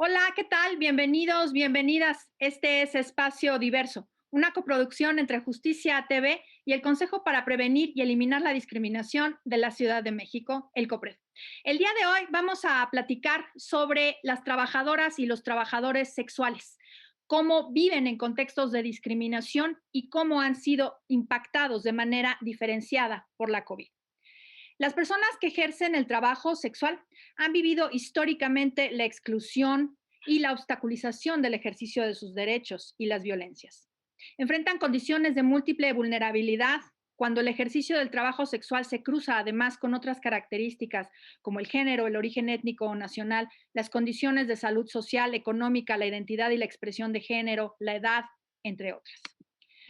Hola, ¿qué tal? Bienvenidos, bienvenidas. Este es Espacio Diverso, una coproducción entre Justicia TV y el Consejo para Prevenir y Eliminar la Discriminación de la Ciudad de México, el COPRED. El día de hoy vamos a platicar sobre las trabajadoras y los trabajadores sexuales, cómo viven en contextos de discriminación y cómo han sido impactados de manera diferenciada por la COVID. Las personas que ejercen el trabajo sexual han vivido históricamente la exclusión y la obstaculización del ejercicio de sus derechos y las violencias. Enfrentan condiciones de múltiple vulnerabilidad cuando el ejercicio del trabajo sexual se cruza además con otras características como el género, el origen étnico o nacional, las condiciones de salud social, económica, la identidad y la expresión de género, la edad, entre otras.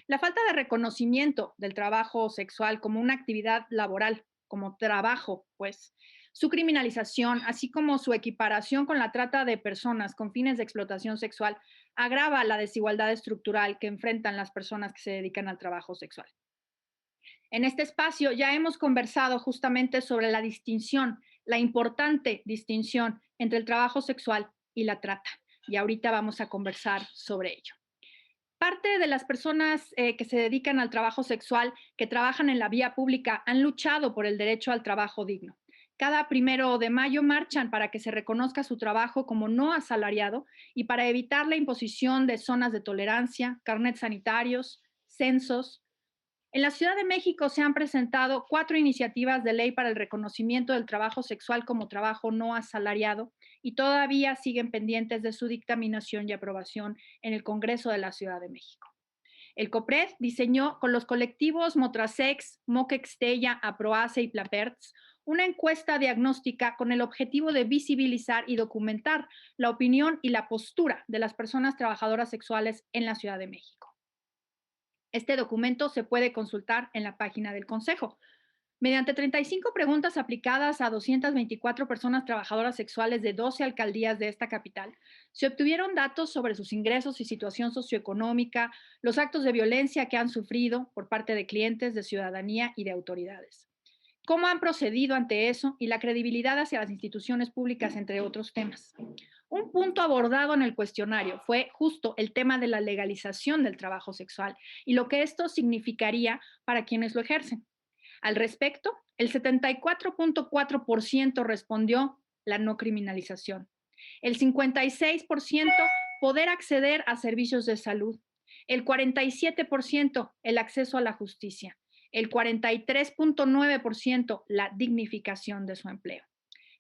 La falta de reconocimiento del trabajo sexual como una actividad laboral, como trabajo, pues, su criminalización, así como su equiparación con la trata de personas con fines de explotación sexual, agrava la desigualdad estructural que enfrentan las personas que se dedican al trabajo sexual. En este espacio ya hemos conversado justamente sobre la distinción, la importante distinción entre el trabajo sexual y la trata. Y ahorita vamos a conversar sobre ello. Parte de las personas que se dedican al trabajo sexual, que trabajan en la vía pública, han luchado por el derecho al trabajo digno. Cada 1 de mayo marchan para que se reconozca su trabajo como no asalariado y para evitar la imposición de zonas de tolerancia, carnets sanitarios, censos. En la Ciudad de México se han presentado 4 iniciativas de ley para el reconocimiento del trabajo sexual como trabajo no asalariado y todavía siguen pendientes de su dictaminación y aprobación en el Congreso de la Ciudad de México. El COPRED diseñó con los colectivos Motrasex, Moquextella, Aproace y Plaperts una encuesta diagnóstica con el objetivo de visibilizar y documentar la opinión y la postura de las personas trabajadoras sexuales en la Ciudad de México. Este documento se puede consultar en la página del Consejo. Mediante 35 preguntas aplicadas a 224 personas trabajadoras sexuales de 12 alcaldías de esta capital, se obtuvieron datos sobre sus ingresos y situación socioeconómica, los actos de violencia que han sufrido por parte de clientes, de ciudadanía y de autoridades. Cómo han procedido ante eso y la credibilidad hacia las instituciones públicas, entre otros temas. Un punto abordado en el cuestionario fue justo el tema de la legalización del trabajo sexual y lo que esto significaría para quienes lo ejercen. Al respecto, el 74.4% respondió la no criminalización, el 56% poder acceder a servicios de salud, el 47% el acceso a la justicia, el 43.9% la dignificación de su empleo.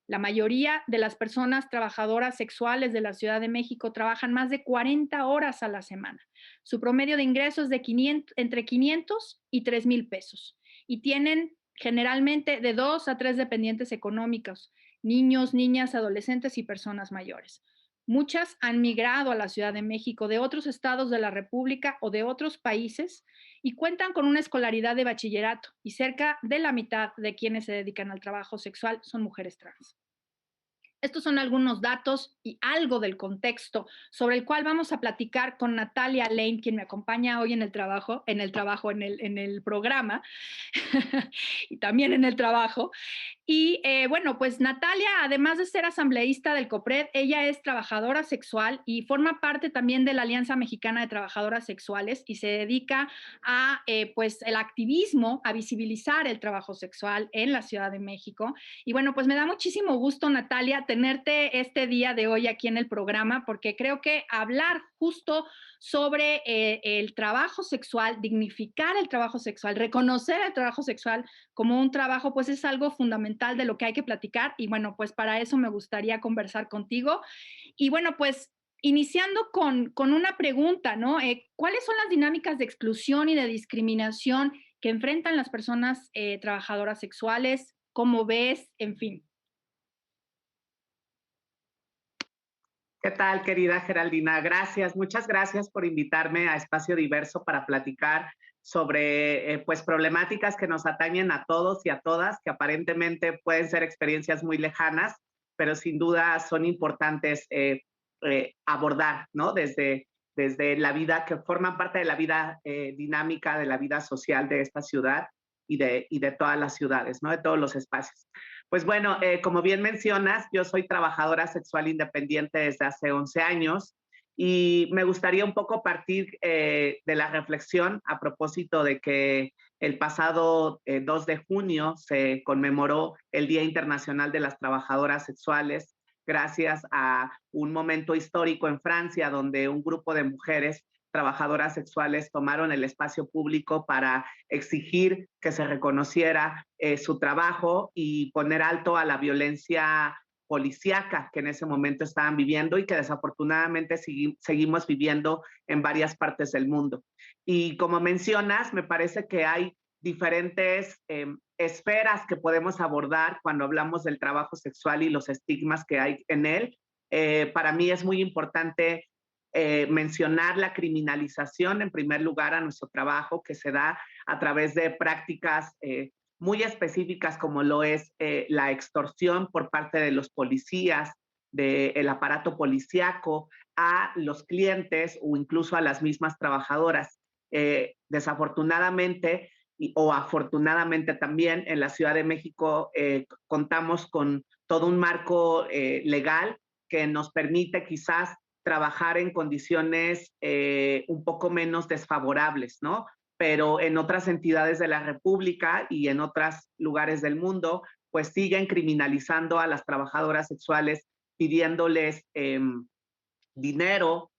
La mayoría de las personas trabajadoras sexuales de la Ciudad de México trabajan más de 40 horas a la semana. Su promedio de ingresos es de entre 500 y 3,000 pesos y tienen generalmente de 2 a 3 dependientes económicos, niños, niñas, adolescentes y personas mayores. Muchas han migrado a la Ciudad de México de otros estados de la República o de otros países y cuentan con una escolaridad de bachillerato y cerca de la mitad de quienes se dedican al trabajo sexual son mujeres trans. Estos son algunos datos y algo del contexto sobre el cual vamos a platicar con Natalia Lane, quien me acompaña hoy en el programa y también en el trabajo. Y bueno, pues Natalia, además de ser asambleísta del COPRED, ella es trabajadora sexual y forma parte también de la Alianza Mexicana de Trabajadoras Sexuales y se dedica a pues el activismo, a visibilizar el trabajo sexual en la Ciudad de México. Y bueno, pues me da muchísimo gusto, Natalia, tenerte este día de hoy aquí en el programa, porque creo que hablar justo sobre el trabajo sexual, dignificar el trabajo sexual, reconocer el trabajo sexual como un trabajo, pues es algo fundamental de lo que hay que platicar. Y bueno, pues para eso me gustaría conversar contigo. Y bueno, pues iniciando con una pregunta, ¿no? ¿Cuáles son las dinámicas de exclusión y de discriminación que enfrentan las personas trabajadoras sexuales? ¿Cómo ves? En fin. ¿Qué tal, querida Geraldina? Gracias, muchas gracias por invitarme a Espacio Diverso para platicar sobre pues problemáticas que nos atañen a todos y a todas, que aparentemente pueden ser experiencias muy lejanas, pero sin duda son importantes abordar, ¿no? Desde la vida, que forman parte de la vida dinámica, de la vida social de esta ciudad y de todas las ciudades, ¿no? De todos los espacios. Pues bueno, como bien mencionas, yo soy trabajadora sexual independiente desde hace 11 años y me gustaría un poco partir de la reflexión a propósito de que el pasado 2 de junio se conmemoró el Día Internacional de las Trabajadoras Sexuales gracias a un momento histórico en Francia donde un grupo de mujeres trabajadoras sexuales tomaron el espacio público para exigir que se reconociera su trabajo y poner alto a la violencia policíaca que en ese momento estaban viviendo y que desafortunadamente seguimos viviendo en varias partes del mundo. Y como mencionas, me parece que hay diferentes esferas que podemos abordar cuando hablamos del trabajo sexual y los estigmas que hay en él. Para mí es muy importante mencionar la criminalización en primer lugar a nuestro trabajo que se da a través de prácticas muy específicas como lo es la extorsión por parte de los policías, del aparato policíaco a los clientes o incluso a las mismas trabajadoras. Desafortunadamente o afortunadamente también en la Ciudad de México contamos con todo un marco legal que nos permite quizás trabajar en condiciones un poco menos desfavorables, ¿no? Pero en otras entidades de la República y en otros lugares del mundo, pues siguen criminalizando a las trabajadoras sexuales, pidiéndoles dinero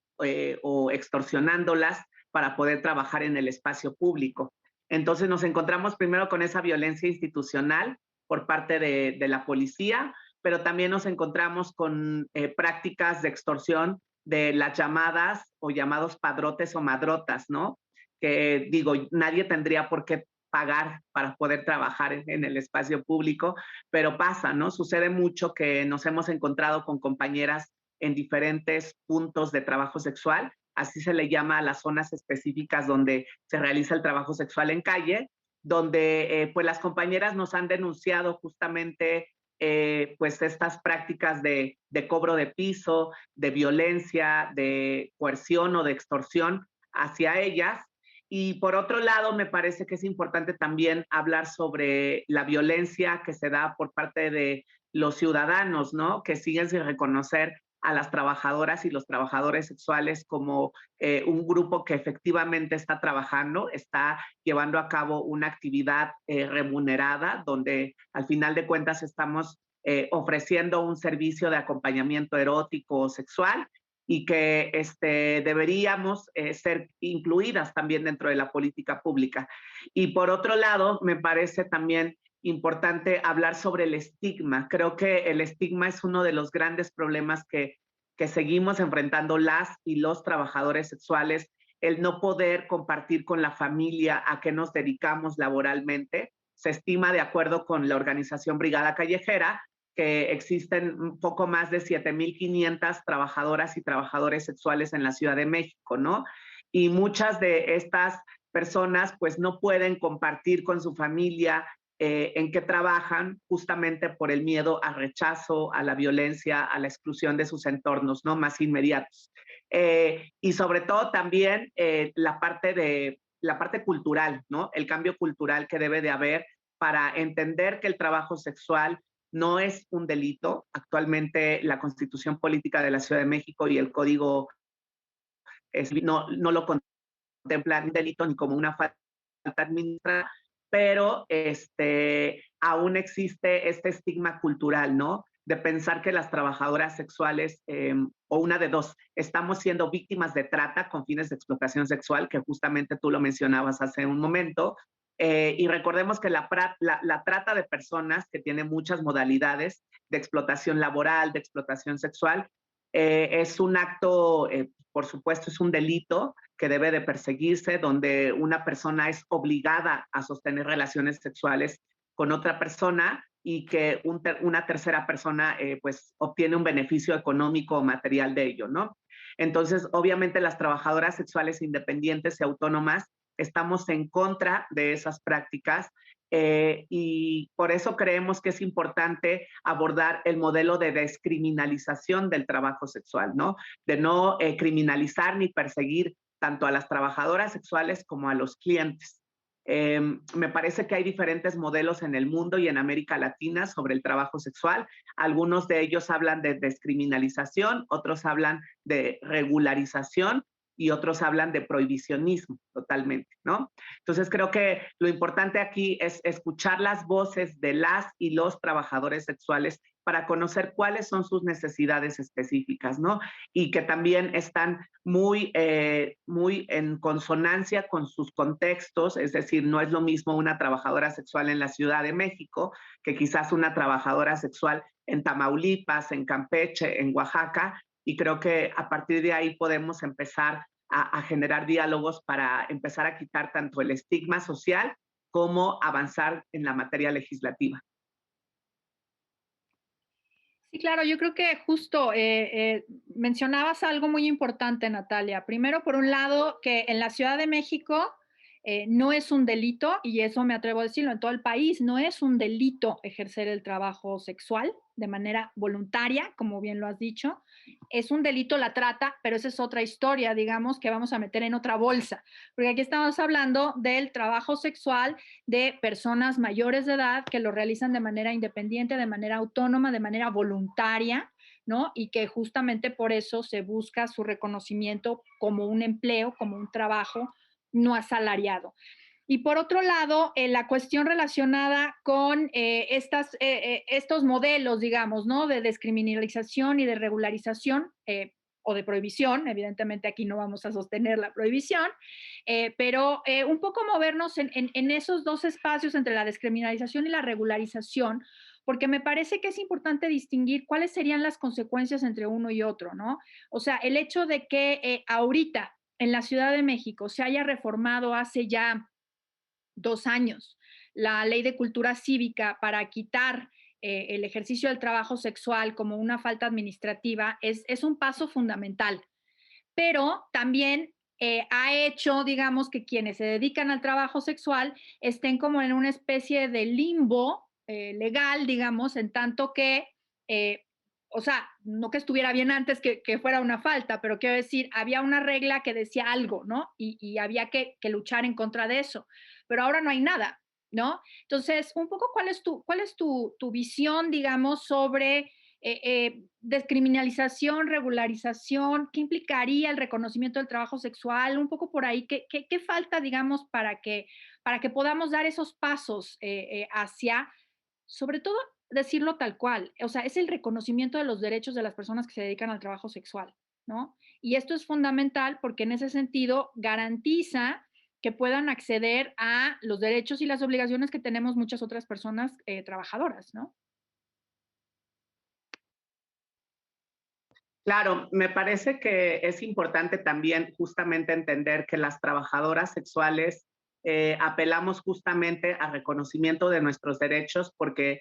o extorsionándolas para poder trabajar en el espacio público. Entonces nos encontramos primero con esa violencia institucional por parte de la policía, pero también nos encontramos con prácticas de extorsión de las llamadas o llamados padrotes o madrotas, ¿no? Que digo, nadie tendría por qué pagar para poder trabajar en el espacio público, pero pasa, ¿no? Sucede mucho que nos hemos encontrado con compañeras en diferentes puntos de trabajo sexual, así se le llama a las zonas específicas donde se realiza el trabajo sexual en calle, donde pues las compañeras nos han denunciado justamente pues estas prácticas de cobro de piso, de violencia, de coerción o de extorsión hacia ellas. Y por otro lado, me parece que es importante también hablar sobre la violencia que se da por parte de los ciudadanos, ¿no? Que siguen sin reconocer a las trabajadoras y los trabajadores sexuales como un grupo que efectivamente está trabajando, está llevando a cabo una actividad remunerada, donde al final de cuentas estamos ofreciendo un servicio de acompañamiento erótico o sexual y que deberíamos ser incluidas también dentro de la política pública. Y por otro lado, me parece también importante hablar sobre el estigma. Creo que el estigma es uno de los grandes problemas que seguimos enfrentando las y los trabajadores sexuales, el no poder compartir con la familia a qué nos dedicamos laboralmente. Se estima, de acuerdo con la organización Brigada Callejera, que existen un poco más de 7,500 trabajadoras y trabajadores sexuales en la Ciudad de México, ¿no? Y muchas de estas personas pues no pueden compartir con su familia en qué trabajan justamente por el miedo al rechazo, a la violencia, a la exclusión de sus entornos, ¿no? Más inmediatos. Y sobre todo también la parte cultural, ¿no? El cambio cultural que debe de haber para entender que el trabajo sexual no es un delito. Actualmente la Constitución Política de la Ciudad de México y el Código no lo contemplan un delito ni como una falta administrativa, pero aún existe este estigma cultural, ¿no? De pensar que las trabajadoras sexuales, o una de dos, estamos siendo víctimas de trata con fines de explotación sexual, que justamente tú lo mencionabas hace un momento, y recordemos que la trata de personas, que tiene muchas modalidades de explotación laboral, de explotación sexual, es un acto, por supuesto, es un delito que debe de perseguirse, donde una persona es obligada a sostener relaciones sexuales con otra persona y que una tercera persona pues obtiene un beneficio económico o material de ello, ¿no? Entonces, obviamente las trabajadoras sexuales independientes y autónomas estamos en contra de esas prácticas y por eso creemos que es importante abordar el modelo de descriminalización del trabajo sexual, ¿no? De no criminalizar ni perseguir tanto a las trabajadoras sexuales como a los clientes. Me parece que hay diferentes modelos en el mundo y en América Latina sobre el trabajo sexual. Algunos de ellos hablan de descriminalización, otros hablan de regularización y otros hablan de prohibicionismo totalmente, ¿no? Entonces creo que lo importante aquí es escuchar las voces de las y los trabajadores sexuales para conocer cuáles son sus necesidades específicas, ¿no? Y que también están muy en consonancia con sus contextos, es decir, no es lo mismo una trabajadora sexual en la Ciudad de México que quizás una trabajadora sexual en Tamaulipas, en Campeche, en Oaxaca, y creo que a partir de ahí podemos empezar a generar diálogos para empezar a quitar tanto el estigma social como avanzar en la materia legislativa. Sí, claro, yo creo que justo mencionabas algo muy importante, Natalia. Primero, por un lado, que en la Ciudad de México no es un delito, y eso me atrevo a decirlo, en todo el país no es un delito ejercer el trabajo sexual de manera voluntaria, como bien lo has dicho. Es un delito la trata, pero esa es otra historia, digamos, que vamos a meter en otra bolsa, porque aquí estamos hablando del trabajo sexual de personas mayores de edad que lo realizan de manera independiente, de manera autónoma, de manera voluntaria, ¿no? Y que justamente por eso se busca su reconocimiento como un empleo, como un trabajo no asalariado. Y por otro lado, la cuestión relacionada con estos modelos, digamos, ¿no? De descriminalización y de regularización o de prohibición, evidentemente aquí no vamos a sostener la prohibición, pero un poco movernos en esos dos espacios entre la descriminalización y la regularización, porque me parece que es importante distinguir cuáles serían las consecuencias entre uno y otro, ¿no? O sea, el hecho de que ahorita en la Ciudad de México se haya reformado hace ya 2 años la ley de cultura cívica para quitar el ejercicio del trabajo sexual como una falta administrativa es un paso fundamental, pero también ha hecho, digamos, que quienes se dedican al trabajo sexual estén como en una especie de limbo legal, digamos, en tanto que, eh, o sea, no que estuviera bien antes que fuera una falta, pero quiero decir, había una regla que decía algo, ¿no? Y había que luchar en contra de eso, pero ahora no hay nada, ¿no? Entonces, un poco, ¿cuál es tu visión, digamos, sobre descriminalización, regularización? ¿Qué implicaría el reconocimiento del trabajo sexual? Un poco por ahí, ¿qué falta, digamos, para que podamos dar esos pasos hacia, sobre todo, decirlo tal cual? O sea, es el reconocimiento de los derechos de las personas que se dedican al trabajo sexual, ¿no? Y esto es fundamental porque en ese sentido garantiza que puedan acceder a los derechos y las obligaciones que tenemos muchas otras personas trabajadoras, ¿no? Claro, me parece que es importante también justamente entender que las trabajadoras sexuales apelamos justamente al reconocimiento de nuestros derechos porque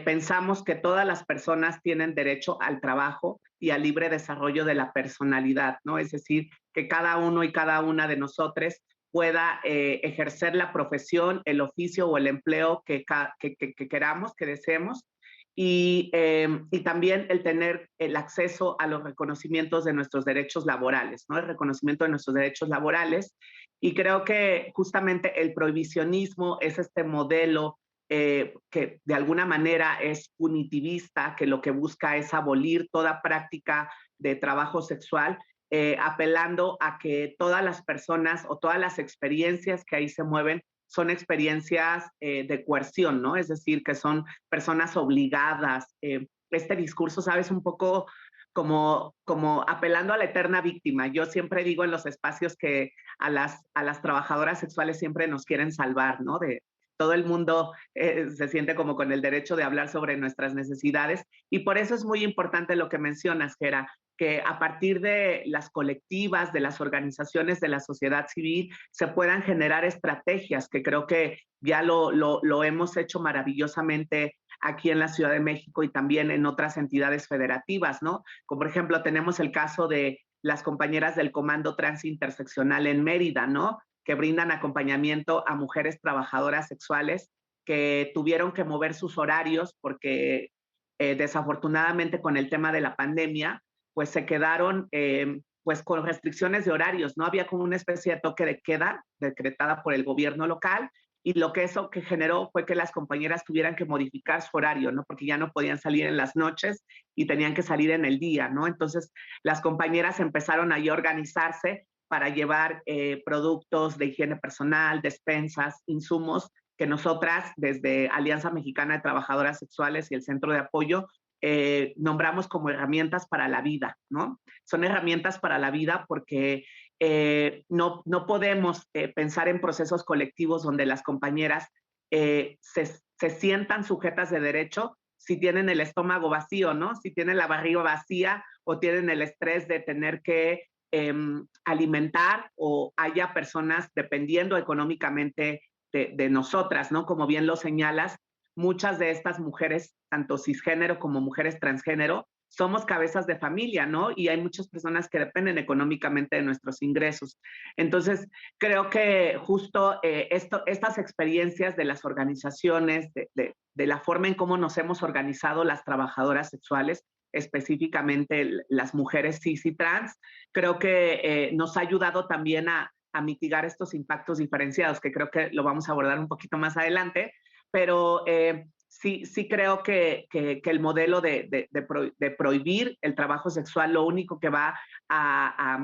pensamos que todas las personas tienen derecho al trabajo y al libre desarrollo de la personalidad, ¿no? Es decir, que cada uno y cada una de nosotros pueda ejercer la profesión, el oficio o el empleo que queramos, que deseemos, y también el tener el acceso a los reconocimientos de nuestros derechos laborales, ¿no? El reconocimiento de nuestros derechos laborales. Y creo que justamente el prohibicionismo es este modelo que de alguna manera es punitivista, que lo que busca es abolir toda práctica de trabajo sexual, apelando a que todas las personas o todas las experiencias que ahí se mueven son experiencias de coerción, ¿no? Es decir, que son personas obligadas. Este discurso, ¿sabes? Un poco como apelando a la eterna víctima. Yo siempre digo en los espacios que a las trabajadoras sexuales siempre nos quieren salvar, ¿no? De todo el mundo se siente como con el derecho de hablar sobre nuestras necesidades y por eso es muy importante lo que mencionas, Gera, que a partir de las colectivas, de las organizaciones de la sociedad civil, se puedan generar estrategias, que creo que ya lo hemos hecho maravillosamente aquí en la Ciudad de México y también en otras entidades federativas, ¿no? Como por ejemplo tenemos el caso de las compañeras del Comando Transinterseccional en Mérida, ¿no? Que brindan acompañamiento a mujeres trabajadoras sexuales que tuvieron que mover sus horarios porque desafortunadamente con el tema de la pandemia, pues se quedaron pues con restricciones de horarios, ¿no? Había como una especie de toque de queda decretada por el gobierno local y lo que eso que generó fue que las compañeras tuvieran que modificar su horario, ¿no? Porque ya no podían salir en las noches y tenían que salir en el día, ¿no? Entonces las compañeras empezaron ahí a organizarse para llevar productos de higiene personal, despensas, insumos que nosotras desde Alianza Mexicana de Trabajadoras Sexuales y el Centro de Apoyo nombramos como herramientas para la vida, ¿no? Son herramientas para la vida porque no podemos pensar en procesos colectivos donde las compañeras se sientan sujetas de derecho si tienen el estómago vacío, ¿no? Si tienen la barriga vacía o tienen el estrés de tener que alimentar o haya personas dependiendo económicamente de nosotras, ¿no? Como bien lo señalas, muchas de estas mujeres, tanto cisgénero como mujeres transgénero, somos cabezas de familia, ¿no? Y hay muchas personas que dependen económicamente de nuestros ingresos. Entonces, creo que justo estas experiencias de las organizaciones, de la forma en cómo nos hemos organizado las trabajadoras sexuales, específicamente las mujeres cis y trans, creo que nos ha ayudado también a mitigar estos impactos diferenciados, que creo que lo vamos a abordar un poquito más adelante, pero sí creo que el modelo de prohibir el trabajo sexual lo único que va a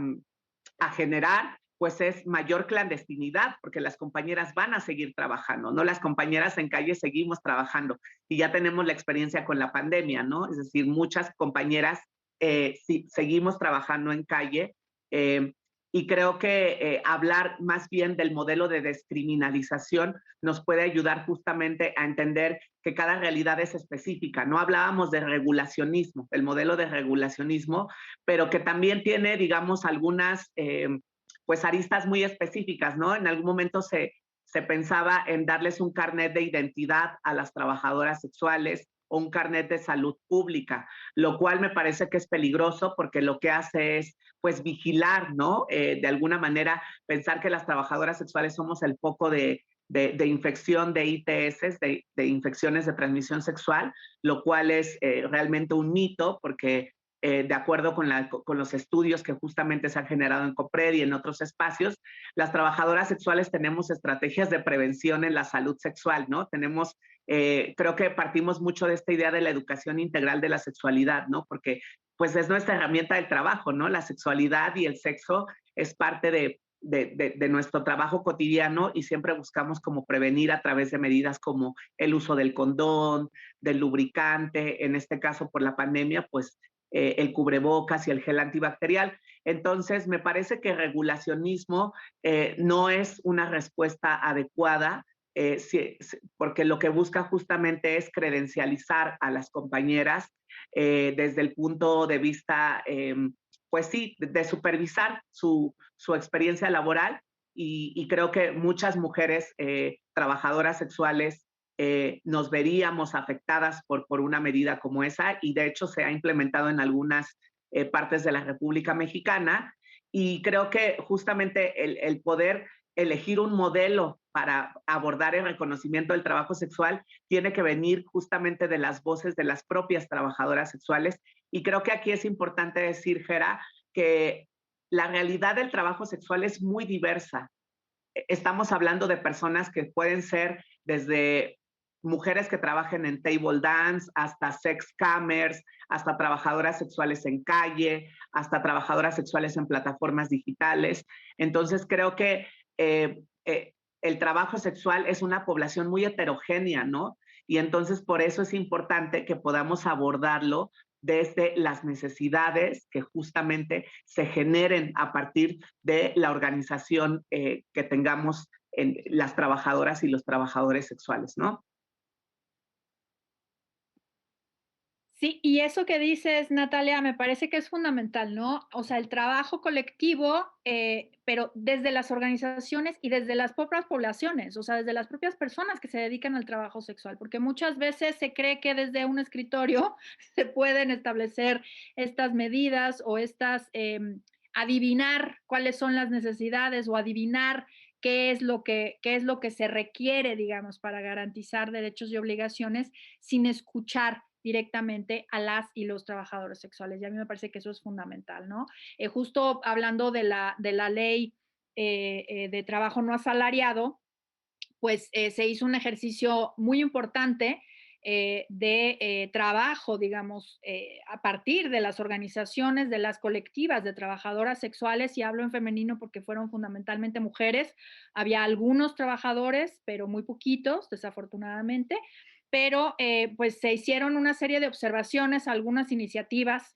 generar pues es mayor clandestinidad, porque las compañeras van a seguir trabajando, ¿no? Las compañeras en calle seguimos trabajando y ya tenemos la experiencia con la pandemia, ¿no? Es decir, muchas compañeras sí, seguimos trabajando en calle y creo que hablar más bien del modelo de descriminalización nos puede ayudar justamente a entender que cada realidad es específica. No hablábamos de regulacionismo, el modelo de regulacionismo, pero que también tiene, digamos, algunas pues aristas muy específicas, ¿no? En algún momento se pensaba en darles un carnet de identidad a las trabajadoras sexuales o un carnet de salud pública, lo cual me parece que es peligroso porque lo que hace es pues vigilar, ¿no? De alguna manera pensar que las trabajadoras sexuales somos el foco de infección de ITS, de infecciones de transmisión sexual, lo cual es realmente un mito porque de acuerdo con los estudios que justamente se han generado en COPRED y en otros espacios, las trabajadoras sexuales tenemos estrategias de prevención en la salud sexual, ¿no? Tenemos, creo que partimos mucho de esta idea de la educación integral de la sexualidad, ¿no? Porque pues es nuestra herramienta del trabajo, ¿no? La sexualidad y el sexo es parte de nuestro trabajo cotidiano y siempre buscamos como prevenir a través de medidas como el uso del condón, del lubricante, en este caso por la pandemia, pues el cubrebocas y el gel antibacterial. Entonces, me parece que regulacionismo no es una respuesta adecuada, porque lo que busca justamente es credencializar a las compañeras desde el punto de vista, pues sí, de supervisar su experiencia laboral y creo que muchas mujeres trabajadoras sexuales nos veríamos afectadas por una medida como esa y de hecho se ha implementado en algunas partes de la República Mexicana y creo que justamente el poder elegir un modelo para abordar el reconocimiento del trabajo sexual tiene que venir justamente de las voces de las propias trabajadoras sexuales y creo que aquí es importante decir, Gera, que la realidad del trabajo sexual es muy diversa. Estamos hablando de personas que pueden ser desde mujeres que trabajen en table dance, hasta sex cammers, hasta trabajadoras sexuales en calle, hasta trabajadoras sexuales en plataformas digitales. Entonces creo que el trabajo sexual es una población muy heterogénea, ¿no? Y entonces por eso es importante que podamos abordarlo desde las necesidades que justamente se generen a partir de la organización que tengamos en las trabajadoras y los trabajadores sexuales, ¿no? Sí, y eso que dices, Natalia, me parece que es fundamental, ¿no? O sea, el trabajo colectivo, pero desde las organizaciones y desde las propias poblaciones, o sea, desde las propias personas que se dedican al trabajo sexual, porque muchas veces se cree que desde un escritorio se pueden establecer estas medidas o estas, adivinar cuáles son las necesidades o adivinar qué es lo que se requiere, digamos, para garantizar derechos y obligaciones sin escuchar directamente a las y los trabajadores sexuales. Y a mí me parece que eso es fundamental, ¿no? Justo hablando de la ley de trabajo no asalariado, pues se hizo un ejercicio muy importante de trabajo, digamos, a partir de las organizaciones, de las colectivas de trabajadoras sexuales, y hablo en femenino porque fueron fundamentalmente mujeres. Había algunos trabajadores, pero muy poquitos, desafortunadamente, pero pues se hicieron una serie de observaciones, algunas iniciativas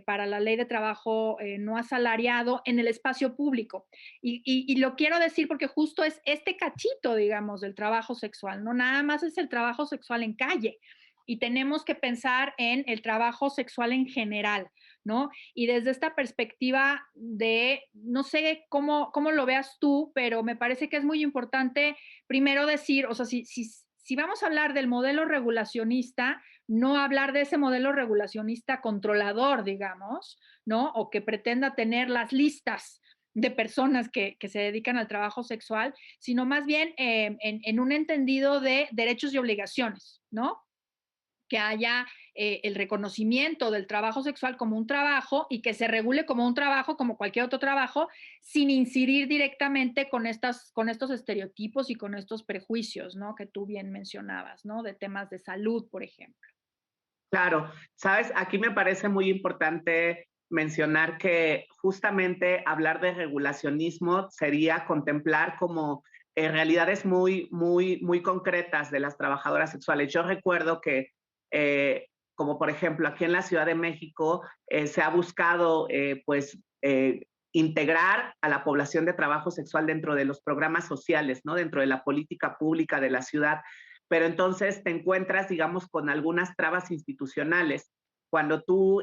para la ley de trabajo no asalariado en el espacio público. Y lo quiero decir porque justo es este cachito, digamos, del trabajo sexual, no nada más es el trabajo sexual en calle. Y tenemos que pensar en el trabajo sexual en general, ¿no? Y desde esta perspectiva de, no sé cómo lo veas tú, pero me parece que es muy importante primero decir, o sea, si vamos a hablar del modelo regulacionista, no hablar de ese modelo regulacionista controlador, digamos, ¿no? O que pretenda tener las listas de personas que se dedican al trabajo sexual, sino más bien en un entendido de derechos y obligaciones, ¿no? Que haya el reconocimiento del trabajo sexual como un trabajo y que se regule como un trabajo, como cualquier otro trabajo, sin incidir directamente con estos estereotipos y con estos prejuicios, ¿no? Que tú bien mencionabas, ¿no? De temas de salud, por ejemplo. Claro, sabes, aquí me parece muy importante mencionar que justamente hablar de regulacionismo sería contemplar como realidades muy concretas de las trabajadoras sexuales. Yo recuerdo que, como por ejemplo aquí en la Ciudad de México, se ha buscado integrar a la población de trabajo sexual dentro de los programas sociales, ¿no? Dentro de la política pública de la ciudad, pero entonces te encuentras, digamos, con algunas trabas institucionales. Cuando tú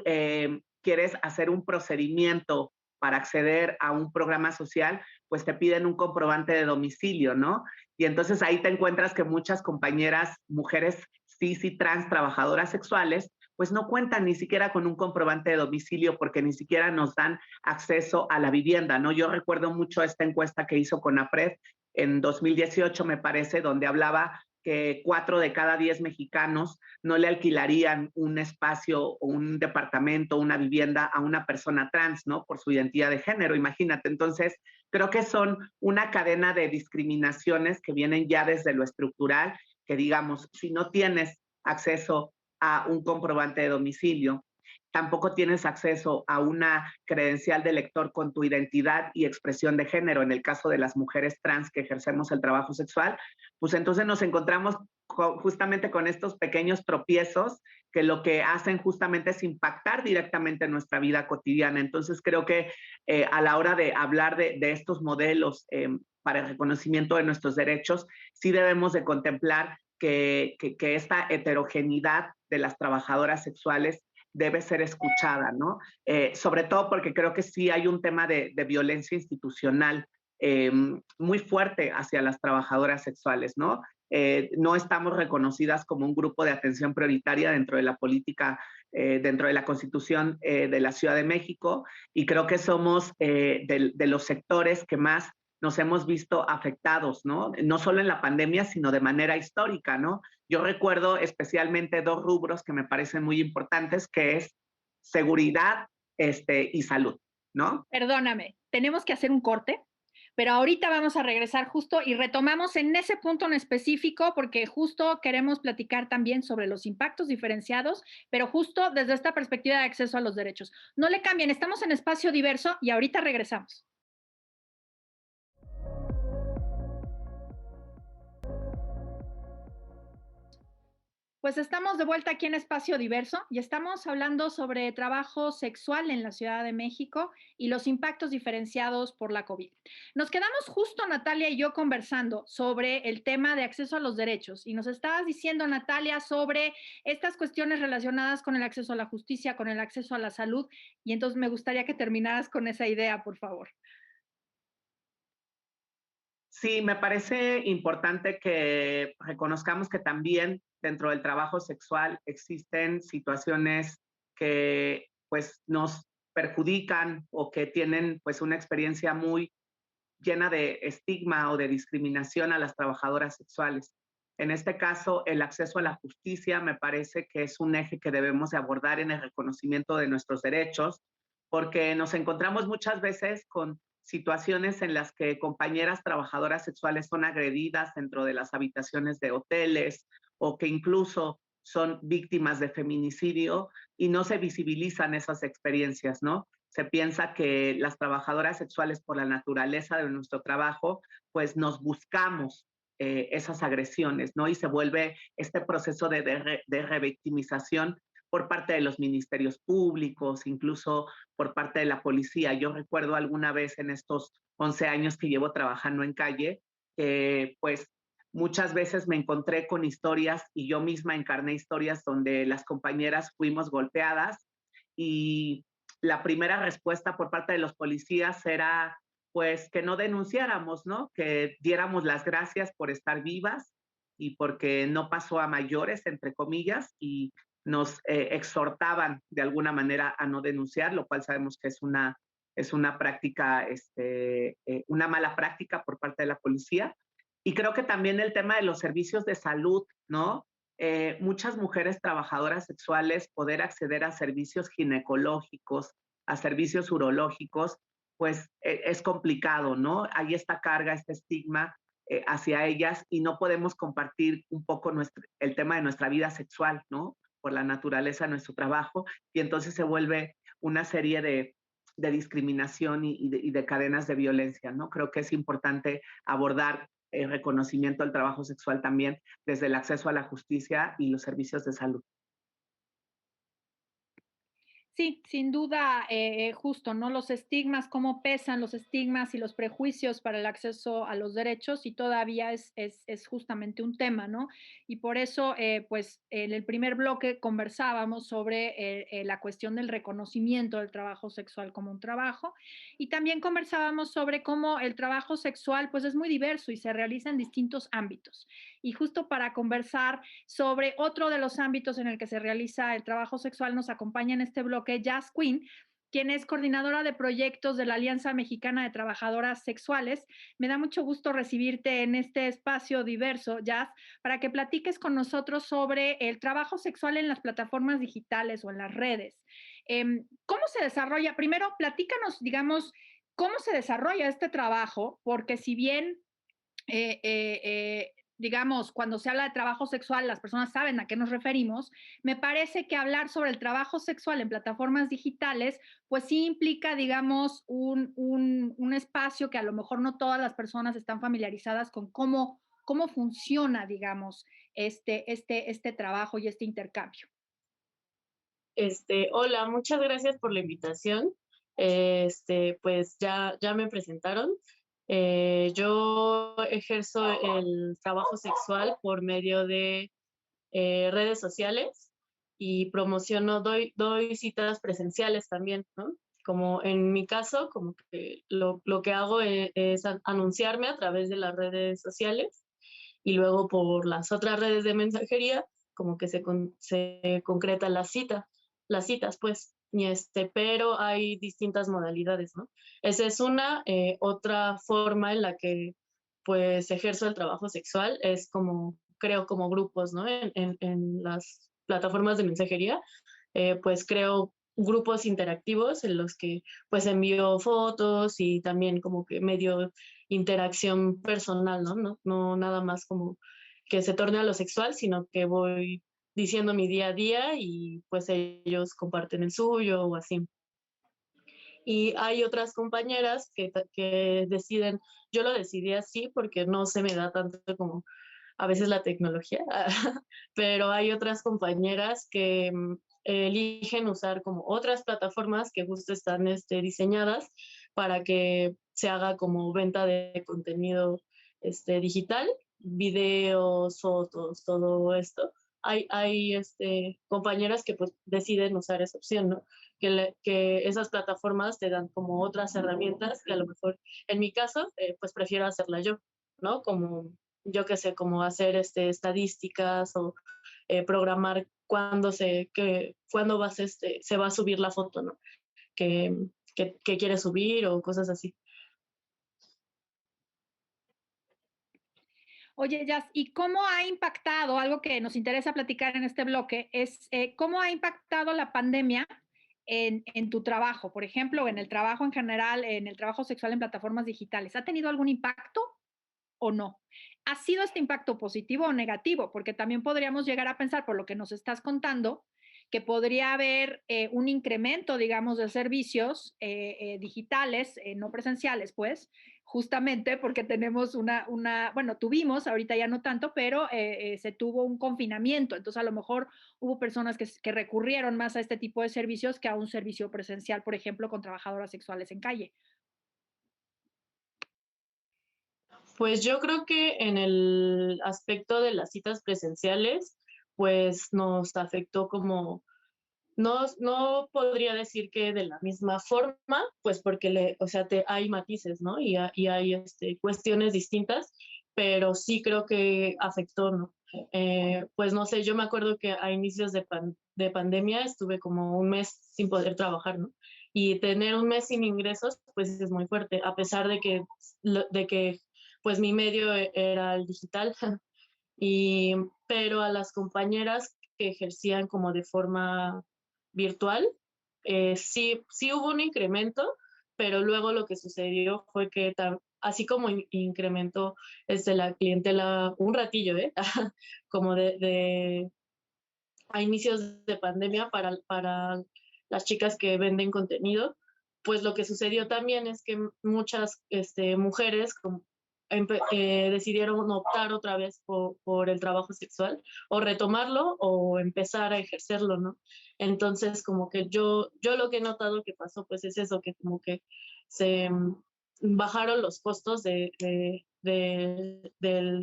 quieres hacer un procedimiento para acceder a un programa social, pues te piden un comprobante de domicilio, ¿no? Y entonces ahí te encuentras que muchas compañeras, mujeres cis y trans, trabajadoras sexuales, pues no cuentan ni siquiera con un comprobante de domicilio porque ni siquiera nos dan acceso a la vivienda, ¿no? Yo recuerdo mucho esta encuesta que hizo CONAPRED en 2018, me parece, donde hablaba que 4 de cada 10 mexicanos no le alquilarían un espacio o un departamento, una vivienda a una persona trans, ¿no? Por su identidad de género, imagínate. Entonces, creo que son una cadena de discriminaciones que vienen ya desde lo estructural, que digamos, si no tienes acceso a un comprobante de domicilio, tampoco tienes acceso a una credencial de lector con tu identidad y expresión de género, en el caso de las mujeres trans que ejercemos el trabajo sexual, pues entonces nos encontramos justamente con estos pequeños tropiezos que lo que hacen justamente es impactar directamente en nuestra vida cotidiana. Entonces creo que a la hora de hablar de estos modelos para el reconocimiento de nuestros derechos, sí debemos de contemplar que esta heterogeneidad de las trabajadoras sexuales debe ser escuchada, ¿no? Sobre todo porque creo que sí hay un tema de violencia institucional muy fuerte hacia las trabajadoras sexuales, ¿no? No estamos reconocidas como un grupo de atención prioritaria dentro de la política, dentro de la Constitución de la Ciudad de México, y creo que somos de los sectores que más nos hemos visto afectados, ¿no? No solo en la pandemia, sino de manera histórica, ¿no? Yo recuerdo especialmente dos rubros que me parecen muy importantes, que es seguridad y salud, ¿no? Perdóname, tenemos que hacer un corte, pero ahorita vamos a regresar justo y retomamos en ese punto en específico porque justo queremos platicar también sobre los impactos diferenciados, pero justo desde esta perspectiva de acceso a los derechos. No le cambien, estamos en espacio diverso y ahorita regresamos. Pues estamos de vuelta aquí en Espacio Diverso y estamos hablando sobre trabajo sexual en la Ciudad de México y los impactos diferenciados por la COVID. Nos quedamos justo Natalia y yo conversando sobre el tema de acceso a los derechos y nos estabas diciendo, Natalia, sobre estas cuestiones relacionadas con el acceso a la justicia, con el acceso a la salud, y entonces me gustaría que terminaras con esa idea, por favor. Sí, me parece importante que reconozcamos que también dentro del trabajo sexual existen situaciones que pues nos perjudican o que tienen pues una experiencia muy llena de estigma o de discriminación a las trabajadoras sexuales. En este caso, el acceso a la justicia me parece que es un eje que debemos de abordar en el reconocimiento de nuestros derechos, porque nos encontramos muchas veces con situaciones en las que compañeras trabajadoras sexuales son agredidas dentro de las habitaciones de hoteles o que incluso son víctimas de feminicidio y no se visibilizan esas experiencias, ¿no? Se piensa que las trabajadoras sexuales, por la naturaleza de nuestro trabajo, pues nos buscamos esas agresiones, ¿no? Y se vuelve este proceso de revictimización por parte de los ministerios públicos, incluso por parte de la policía. Yo recuerdo alguna vez en estos 11 años que llevo trabajando en calle, pues muchas veces me encontré con historias y yo misma encarné historias donde las compañeras fuimos golpeadas y la primera respuesta por parte de los policías era pues que no denunciáramos, ¿no? Que diéramos las gracias por estar vivas y porque no pasó a mayores, entre comillas, y nos exhortaban de alguna manera a no denunciar, lo cual sabemos que es una práctica, una mala práctica por parte de la policía. Y creo que también el tema de los servicios de salud, ¿no? Muchas mujeres trabajadoras sexuales poder acceder a servicios ginecológicos, a servicios urológicos, pues es complicado, ¿no? Hay esta carga, este estigma hacia ellas y no podemos compartir un poco el tema de nuestra vida sexual, ¿no? Por la naturaleza de nuestro trabajo y entonces se vuelve una serie de discriminación y de cadenas de violencia, ¿no? Creo que es importante abordar el reconocimiento del trabajo sexual también desde el acceso a la justicia y los servicios de salud. Sí, sin duda, justo, ¿no? Los estigmas, cómo pesan los estigmas y los prejuicios para el acceso a los derechos y todavía es justamente un tema, ¿no? Y por eso, pues, en el primer bloque conversábamos sobre la cuestión del reconocimiento del trabajo sexual como un trabajo y también conversábamos sobre cómo el trabajo sexual, pues, es muy diverso y se realiza en distintos ámbitos. Y justo para conversar sobre otro de los ámbitos en el que se realiza el trabajo sexual, nos acompaña en este bloque Jazz Queen, quien es coordinadora de proyectos de la Alianza Mexicana de Trabajadoras Sexuales. Me da mucho gusto recibirte en este espacio diverso, Jazz, para que platiques con nosotros sobre el trabajo sexual en las plataformas digitales o en las redes. ¿Cómo se desarrolla? Primero, platícanos, digamos, cómo se desarrolla este trabajo, porque si bien digamos, cuando se habla de trabajo sexual, las personas saben a qué nos referimos. Me parece que hablar sobre el trabajo sexual en plataformas digitales, pues sí implica, digamos, un espacio que a lo mejor no todas las personas están familiarizadas con cómo funciona, digamos, este trabajo y este intercambio. Hola, muchas gracias por la invitación. Pues ya me presentaron. Yo ejerzo el trabajo sexual por medio de redes sociales y doy citas presenciales también, ¿no? Como en mi caso, como que lo que hago es anunciarme a través de las redes sociales y luego por las otras redes de mensajería, como que se concreta las citas, pues, pero hay distintas modalidades, ¿no? Esa es otra forma en la que, pues, ejerzo el trabajo sexual, es como, creo como grupos, ¿no? En las plataformas de mensajería, pues creo grupos interactivos en los que pues envío fotos y también como que medio interacción personal, ¿no? No nada más como que se torne a lo sexual, sino que voy diciendo mi día a día y pues ellos comparten el suyo o así. Y hay otras compañeras que deciden, yo lo decidí así porque no se me da tanto como a veces la tecnología, pero hay otras compañeras que eligen usar como otras plataformas que justo están diseñadas para que se haga como venta de contenido digital, videos, fotos, todo esto. Hay compañeras que pues deciden usar esa opción, ¿no? Que esas plataformas te dan como otras herramientas que a lo mejor, en mi caso, pues prefiero hacerla yo, ¿no? Como yo qué sé, como hacer estadísticas o programar cuándo se va a subir la foto, ¿no? Que, que quiere subir o cosas así. Oye, Jazz, ¿y cómo ha impactado, algo que nos interesa platicar en este bloque, es cómo ha impactado la pandemia en tu trabajo, por ejemplo, en el trabajo en general, en el trabajo sexual en plataformas digitales? ¿Ha tenido algún impacto o no? ¿Ha sido este impacto positivo o negativo? Porque también podríamos llegar a pensar, por lo que nos estás contando, que podría haber un incremento, digamos, de servicios digitales, no presenciales, pues, justamente porque tenemos bueno, tuvimos, ahorita ya no tanto, pero se tuvo un confinamiento, entonces a lo mejor hubo personas que recurrieron más a este tipo de servicios que a un servicio presencial, por ejemplo, con trabajadoras sexuales en calle. Pues yo creo que en el aspecto de las citas presenciales, pues nos afectó como, no podría decir que de la misma forma, pues porque o sea, hay matices, ¿no? Y hay cuestiones distintas, pero sí creo que afectó, ¿no? Pues no sé, yo me acuerdo que a inicios de pandemia estuve como un mes sin poder trabajar, ¿no? Y tener un mes sin ingresos, pues es muy fuerte, a pesar de que pues mi medio era el digital. Y, pero a las compañeras que ejercían como de forma virtual, sí hubo un incremento, pero luego lo que sucedió fue que así como incrementó la clientela un ratillo, como a inicios de pandemia para las chicas que venden contenido, pues lo que sucedió también es que muchas mujeres decidieron optar otra vez por el trabajo sexual o retomarlo o empezar a ejercerlo, ¿no? Entonces, como que yo lo que he notado que pasó, pues es eso, que como que se bajaron los costos del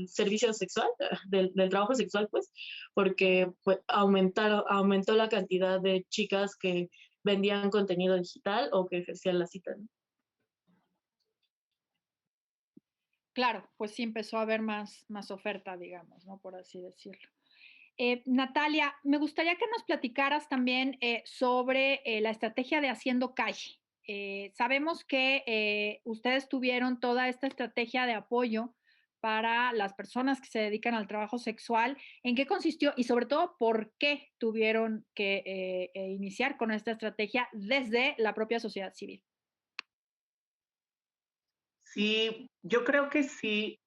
servicio sexual, del trabajo sexual, pues, porque pues, aumentó la cantidad de chicas que vendían contenido digital o que ejercían la cita, ¿no? Claro, pues sí empezó a haber más oferta, digamos, ¿no? Por así decirlo. Natalia, me gustaría que nos platicaras también sobre la estrategia de Haciendo Calle. Sabemos que ustedes tuvieron toda esta estrategia de apoyo para las personas que se dedican al trabajo sexual. ¿En qué consistió y sobre todo por qué tuvieron que iniciar con esta estrategia desde la propia sociedad civil? Sí, yo creo que sí.